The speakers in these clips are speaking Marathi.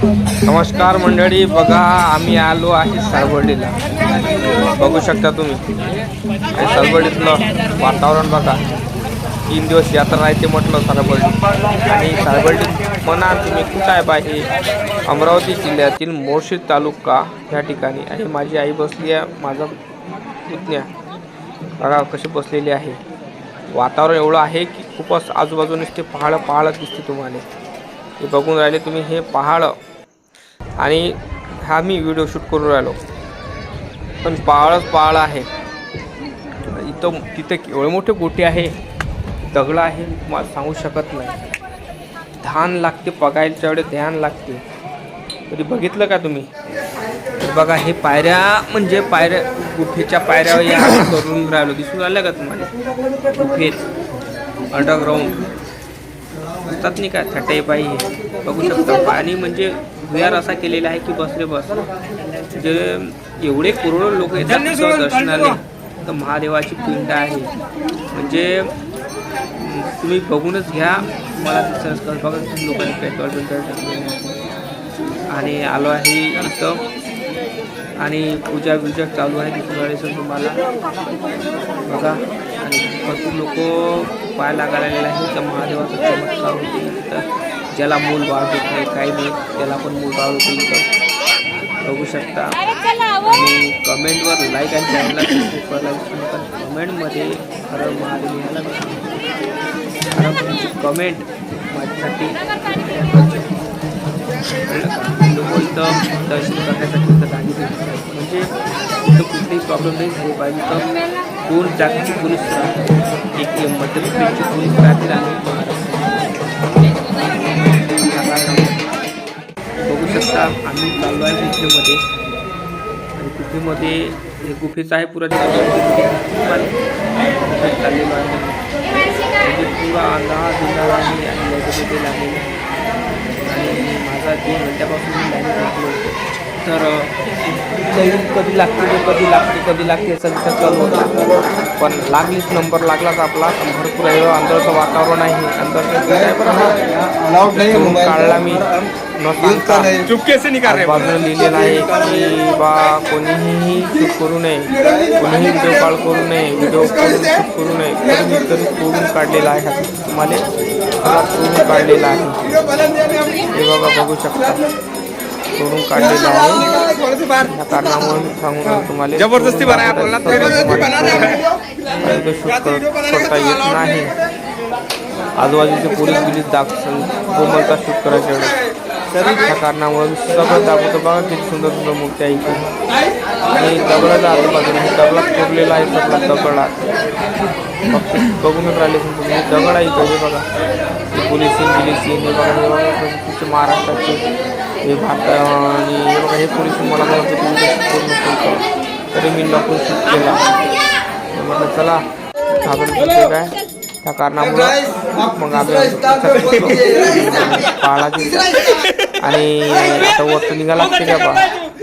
नमस्कार मंडळी, बघा आम्ही आलो आहे सालबर्डीला. बघू शकता तुम्ही सालबर्डीतलं वातावरण बघा. 3 दिवस यात्रा राहते म्हटलं सालबर्डी. आणि सालबर्डी म्हणा तुम्ही कुठं आहे पाहिजे, अमरावती जिल्ह्यातील मोर्शीद तालुका ह्या ठिकाणी. आणि माझी आई बसली आहे, माझा पुतण्या बघा कशी बसलेली आहे. वातावरण एवढं आहे की खूपच आजूबाजूने ते पहाड दिसते तुम्हाला. हे बघून राहिले तुम्ही हे पहाड. आणि हा मी व्हिडिओ शूट करून राहिलो, पण पहाड आहे इथं. तिथे एवढे मोठे गोटे आहे, दगड आहे, तुम्हाला सांगू शकत नाही. ध्यान लागते बघायच्या वेळेस, ध्यान लागते. कधी बघितलं का तुम्ही? बघा हे पायऱ्या, म्हणजे पायऱ्या गुफेच्या पायऱ्या या करून राहिलो. दिसून राहिलं का तुम्हाला? गुफेत अंडरग्राऊंड असतात नाही का, छटाई पायी. बघू शकता पाणी म्हणजे भुयार असा केलेला आहे की बस रे बस. म्हणजे एवढे करोडो लोक येतात दर्शनाला. तर महादेवाची पिंड आहे, म्हणजे तुम्ही बघूनच घ्या. मला बघा लोकांनी पेट्रोल टाकले आणि आलो आहे इथं. आणि पूजा चालू आहे दिसून तुम्हाला बघा. आणि भरपूर लोक पाय लागायला आहे. तर महादेवाचा चमत्कार होते तिथं. ज्याला मूल बाळ होत नाही, काही नाही, त्याला पण मूल बाळ होते इथं. बघू शकता. आणि कमेंटवर लाईक आणि चॅनलला सबस्क्राईब करायला विसरू नका. कमेंटमध्ये खरं महादेव यायला खरं तुमची कमेंट माझ्यासाठी लोक इथं दर्शन करण्यासाठी इथं सांगितले. म्हणजे इथं कुठलीही प्रॉब्लेम नाही झाली पाहिजे. तर 2 जागतिक पोलीस राहतात, एक मध्य प्रदेशची पोलीस राहतील आणि बघू शकता आम्ही चाललो आहे गुफेमध्ये. आणि गुफेमध्ये हे गुफेचं आहे पुरा चाललेलो आहे. म्हणजे पुरा अंधार आहे आणि लाईटमध्ये लागलेले. आणि माझा 2 घंट्यापासून मी लाईन लागलो. तर कधी लागते असं चालू होतं. पण लागलीच, नंबर लागलाच आपला. भरपूर आहे, अंदरचं वातावरण आहे. अंदरचं काढला मी न सांगता. बाजूला लिहिलेलं आहे की बा कोणीही शूट करू नये, कोणीही व्हिडिओ कॉल करू नये, व्हिडिओ शूट करू नये. तरी तोडून काढलेला आहे. तुम्हाला तोडून काढलेला आहे. हे बघा, बघू शकता तोडून काढलेलं आहे. त्या कारणामुळे मी सांगून तुम्हाला जबरदस्ती शूट करता येत नाही. आजूबाजूचे पोलीस बोलता शूट करायच्या वेळेस. त्या कारणामुळे मी सगळं दाखवतो. बघा किती सुंदर सुंदर मूर्ती आहे इथे. आणि दगडाचा आजूबाजूला दगडात कोरलेला आहे सगळा दगडात. बघूनच राहिले तुम्ही, दगड आहे इथं. हे बघा पोलीस सीन हे बघा. तिथे महाराष्ट्राचे हे भारत. आणि हे बघा हे पोलीस मला तरी मी लपून शूट केला. म्हटलं चला घाबरते काय, त्या कारणामुळं मग आम्ही पहाडाची. आणि आता वरती निघा लागते का बा.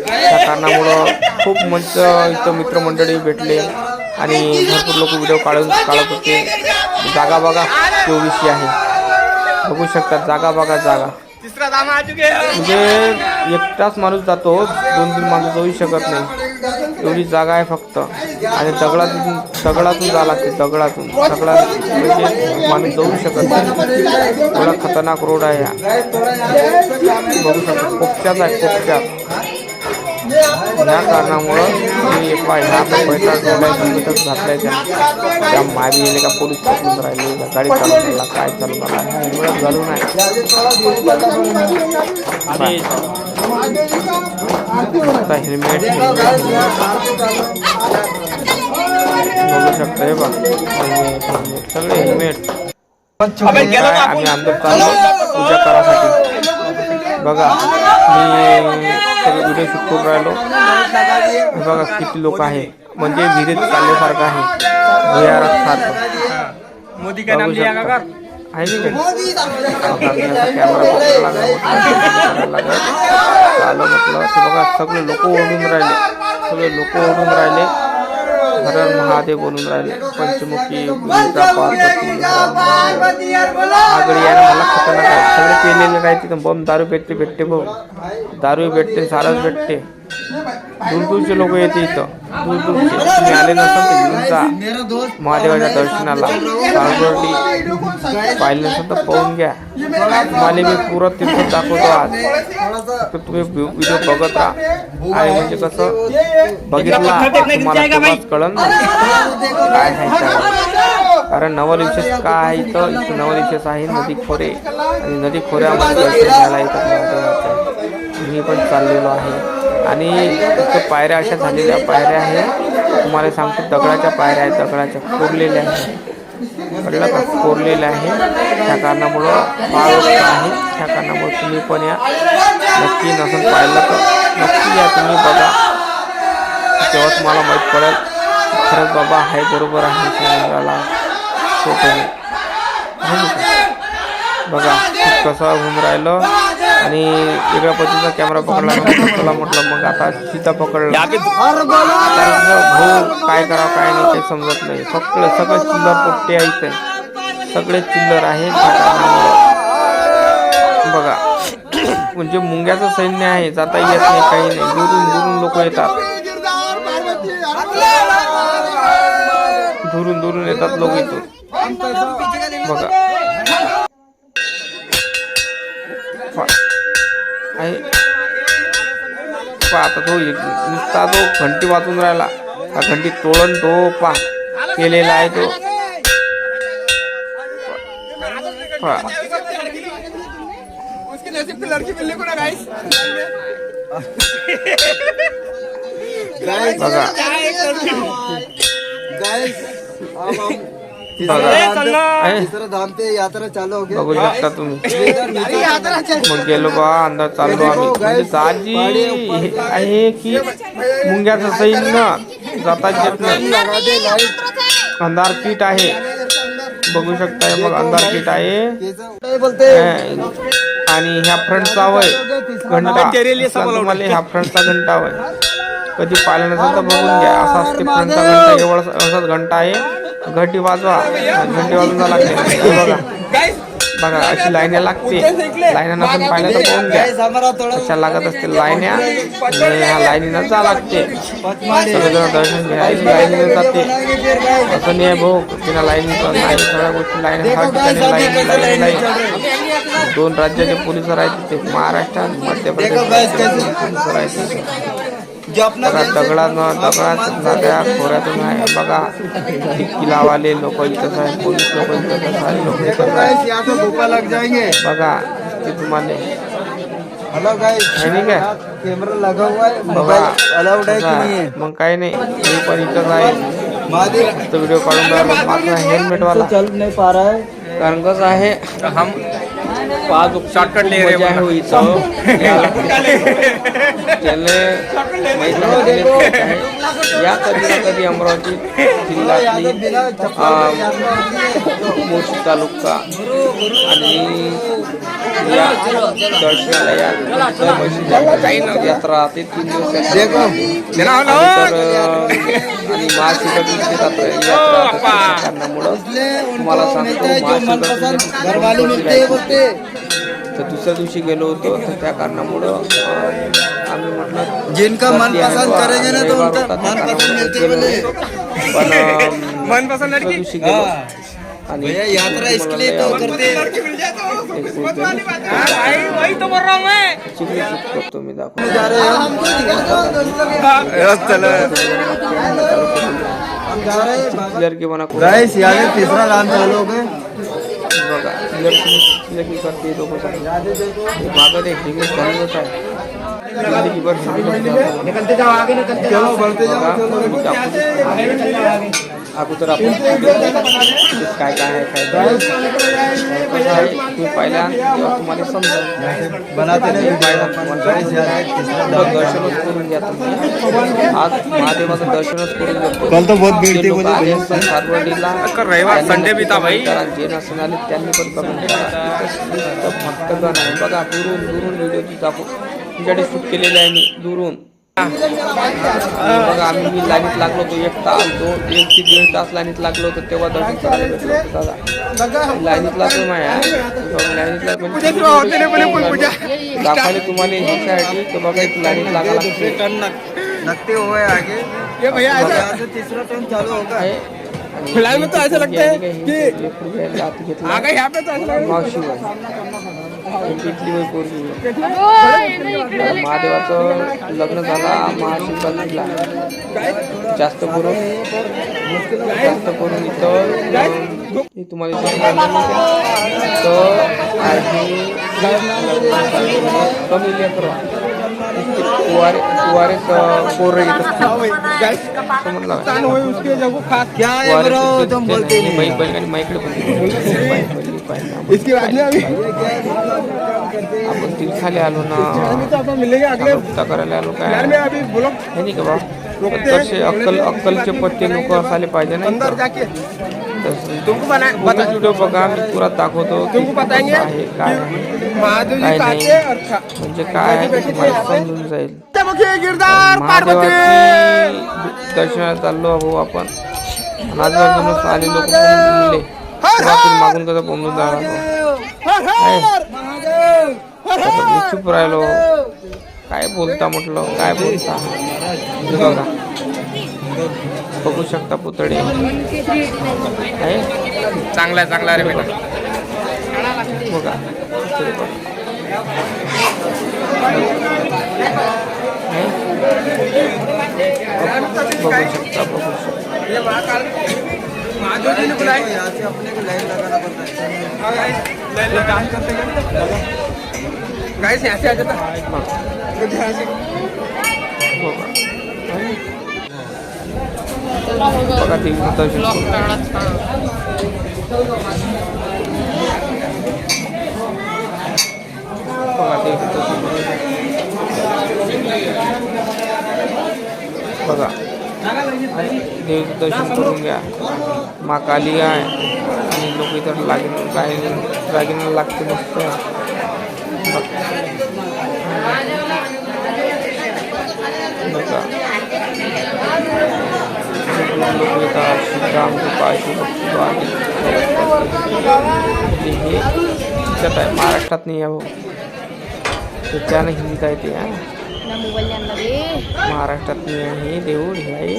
त्या कारणामुळं खूप मंच इथं मित्रमंडळी भेटले आणि भरपूर लोक व्हिडिओ काढत होते. जागा बघा 24 आहे. बघू शकता जागा बघा. जागा म्हणजे एकटाच माणूस जातो, 2-3 माणूस जाऊ शकत नाही. एवढी जागा आहे फक्त. आणि दगडातून जा लागते. दगडातून म्हणजे माणूस जाऊ शकत नाही. एवढा खतरनाक रोड आहे हा. बघू शकता कोपच्याच आहे, कोपच्यात. या कारणामुळं मी ह्या पैसा जोडायचं घातलाय. त्या मागे गेले का पोलीस पकडून राहिले, गाडी चालवला काय चालवला एवढंच घालून आहे. हेल्मेट बघू शकता. हे बघ सगळे हेल्मेट. आम्ही अंदर चाललो पूजा करासाठी. बघा मी सगळे व्हिडिओ शूट करून राहिलो. बघा किती लोक आहे, म्हणजे विहिरीत चालल्यासारखं आहे, भुयारासारखं. मोदी काय नाम लिया का आहे नाही कॅमेरा चालू म्हटलं. ते बघा सगळे लोक ओढून राहिले, हर महादेव बोलून राहिले. पंचमुखी आगळी आहे मला खतरनाक आहे. सगळे पेलेले काय तिथं बम दारू भेटते भाऊ. दारू भेटते, सारच भेटते. दूरदूरचे लोक येते इथं, दूरदूरचे. तुम्ही आले नसाल तर घेऊन जा महादेवाच्या दर्शनाला. सारवर्डी पाहिलं नसेल तर पाहून घ्या. तुम्हाला मी पुरं तिथं दाखवतो आज. तर तुम्ही व्हिडिओ बघत राहा. आणि म्हणजे कसं बघितला तुम्हाला तेव्हाच कळन काय आहे. कारण नवल विशेष काय आहे इथं नवल विशेष आहे नदी खोरे. आणि नदी खोऱ्यामध्ये दर्शन घ्यायला येतात महादेवाचं. मी पण चाललेलो आहे. आणि इथं पायऱ्या अशा झालेल्या पायऱ्या आहेत. तुम्हाला सांगतो दगडाच्या पायऱ्या आहेत, दगडाच्या कोरलेल्या आहेत. कळलं का, कोरलेल्या आहे. त्या कारणामुळं पावस आहे. त्या कारणामुळे तुम्ही पण या. नक्की नसेल पाहिलं तर नक्की या, तुम्ही बघा. तेव्हा तुम्हाला माहीत पडेल खरंच बाबा आहे, बरोबर आहे. बघा कसं होऊन राहिलं. आणि वेगळ्या पद्धतीचा कॅमेरा पकडला. तुला म्हटलं मग आता सीता पकडला. भाऊ काय करावं काय नाही काही समजत नाही. सगळं चिल्लर पोट्टे आहे इथे, सगळे चिल्लर आहे. बघा म्हणजे मुंग्याचं सैन्य आहे. जाता येत नाही, काही नाही. दुरून लोक येतात. दुरून येतात लोक इथून. बघा आता तो नुसता तो घंटी वाजून राहिला. हा घंटी तोडून तो केलेला आहे तो. बघा बघू शकता तुम्ही. मग गेलो बा अंदर चाललो आम्ही. दाजी आहे की मुंग्याचं सैन्य जाता येत नाही. अंधार कीट आहे बघू शकता. मग अंधार कीट आहे. आणि ह्या फ्रंटचा वय घंटा तुम्हाला ह्या फ्रंटचा घंटा वय कधी पाहिलं नसेल तर बघून घ्या. असा असते फ्रंटचा घंटा. एवढा असाच घंटा आहे. घंटी वाजवा, घंटी वाजून जा लागते. बघा अशी लाईन्या लागते. लाईन्या नसून पाहिलं तर पाहून घ्या. अशा लागत असते लाईन्या. ह्या लाईनीनं जा लागते. सगळेजण दर्शन घ्यायची लाईनीनं जाते. असं नाही भाऊ तिला लाईनीचं नाही. सगळ्या गोष्टी लाईन लाईन. 2 राज्याचे पोलीस आहेत तिथे, महाराष्ट्र आणि मध्य प्रदेश पोलीस आहेत. दगडात नद्या खोऱ्यातून आहे. बघा किल्लावाले लोक इथंच आहे, पोलीस लोक इथंच आहे, लोक इथंच आहे. बघा ते तुम्हाला कैमरा लगा हुआ है, बघा अलाउड है कि नहीं है? मग काही नाही. मी पण इथंच आहे. तो व्हिडिओ काढून राहिलो. माझा हेल्मेट वाला चल नहीं पा रहा है. कारण कसं आहे हम शॉर्टकट ले रहे हैं इथं. या कधी ना कधी अमरावती जिल्ह्यातली मोशी तालुका आणि या दर्शनाला यात्रा राहते 3 दिवस. आणि महाशिवरात्री यात्रा कारणामुळं तुम्हाला सांगतो तर दुसऱ्या दिवशी गेलो होतो. तर त्या कारणामुळं आम्ही म्हटलं जिनका मनपसंद करेंगे ना तो उनका मनपसंद मिलते बोले. पण मनपसंद दिवशी गेलो. आणि यात्रा इसके लिए तो करते करतो मी दाखवतो. लड़की बना गाइस यार तीसरा राउंड चालू हो गए. बघा लड़की करते लोक मागं ते इंग्लिश बनवत आहे. निकलते जाओ आगे, निकलते जाओ, बढ़ते जाओ. अगोदर आपण काय काय आहे काय तुम्ही पाहिला तेव्हा तुम्हाला समजा बनाते नाही. दर्शनच करून घ्या तुम्ही. आज महादेवाचं दर्शनच करून घेतो. कल तो बहुत भीड़ थी मुझे. सारवडीला रविवार संडे बी था भाई. जे नसून आले त्यांनी पण करून भक्तगण आहे. बघा दुरून व्हिडिओ दाखवून तुमच्याकडे शूट केलेले आहे मी दुरून. बघा आम्ही मी लाईनीत लागलो होतो 1 तास 1 ते 1.5 तास लाईनीत लागलो होतो तेव्हा दर्शन करायला भेटलं होतं दादा. लाईनीत लागलो माया लाईनीत लागलो दाखवले तुम्हाला ह्याच्यासाठी की बघा इथं लाईनीत लागा लागते. लगते हुए आगे ये भैया ऐसा तीसरा टर्न चालू होगा. फिलहाल में तो ऐसा लगता है कि आगे यहाँ पे तो ऐसा लग रहा है महादेवाचं लग्न झाला महाशिवरात दिला. जास्त करून इथं तुम्हाला कमी लेकर कुवारे पोरं येत क्या है ब्रो तुम बोलते नहीं. आपण तिरखाले आलो ना करायला आलो काय नाही का बा. तसे अक्कलचे पट्टे लोक असायला पाहिजे ना. व्हिडिओ बघा मी पुरा दाखवतो आहे काय नाही म्हणजे काय आहे तुम्हाला समजून जाईल. महादेवाची दर्शनाला चाललो भाऊ आपण आजूबाजूनच आले लोक मिळले मागून कसं बोंबून चुप राहिलो. काय बोलता म्हटलं काय बोलता बघा बघू शकता पुतळे आहे चांगला रे बेटा बघा बघू शकता अपने को लाइन लगाना पड़ता है. ऐसे आ जाता बघा ती बघा देवीचं दर्शन करून घ्या. मा काली आहे आणि लोक इतर लागीन लागते मस्त. बघा लोक येतात श्रीराम कृपा शिवभक्त आहे हे त्याच्यात आहे महाराष्ट्रात नाही आहे भाऊ त्याच्यानं हिंदीत आहे ते महाराष्ट्रात नाही आहे देऊळ हे आहे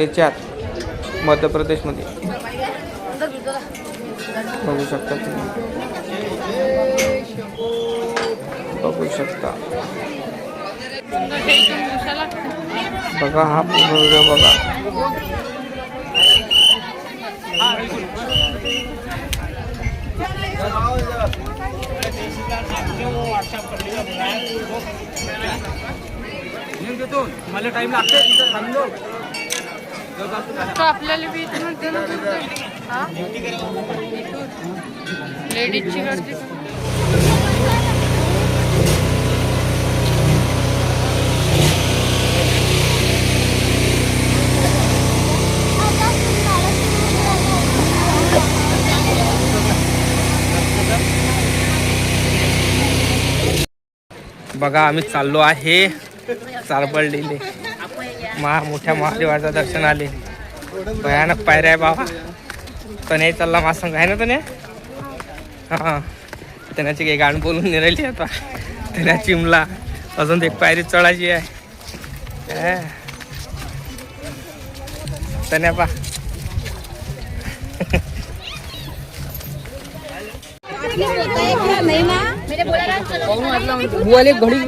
याच्यात मध्य प्रदेशमध्ये बघू शकता तुम्ही बघू शकता. बघा हा पूर्ण व्हिडिओ बघा. मला टाइम लागते तिथं थांबलो आपल्याला बी लेडीजची गर्दी बघा आम्ही चाललो आहे चारबळलेले मोठ्या महादेवाचं दर्शन आले. भयानक पायऱ्या आहे बाबा. तने चालला मा संग आहे ना तने हां त्याची काही गाण बोलून नाही राहिली आता त्याला चिमला अजून एक पायरी चढायची आहे. तन्या पा वाले घड़ी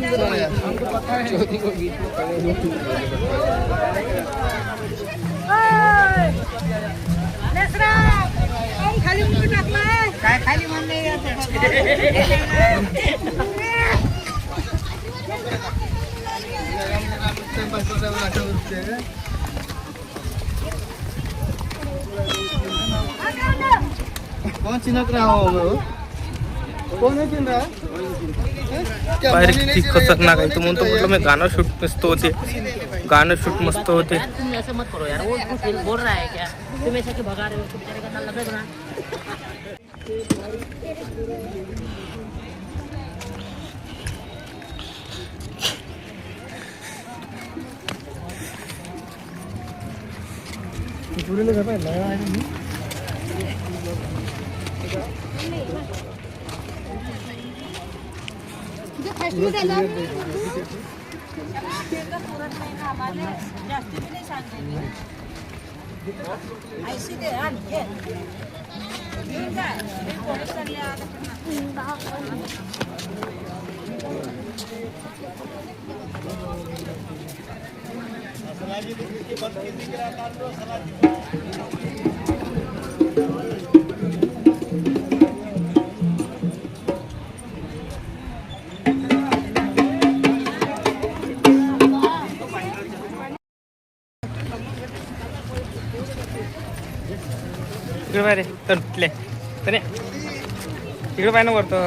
खाली कौन चिन्ह रहा हो कौन है चिन्ह रहा बाहेर किती खतरनाक आहे. तू म्हणतो म्हटलं मी गाणं शूट मस्त होते गाणं शूट मस्त होते. तुम ऐसे मत करो यार वो कुछ बोल रहा है क्या तुम ऐसे क्यों भगा रहे हो बेचारे का नाम लग रहा है इकडे पाय रे तर तिथले तने इकडे पाय ना वरतो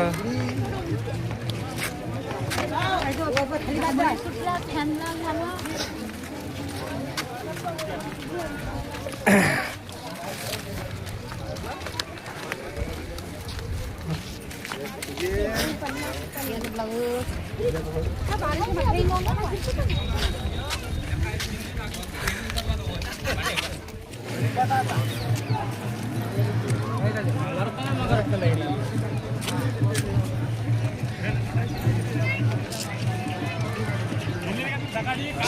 Bye.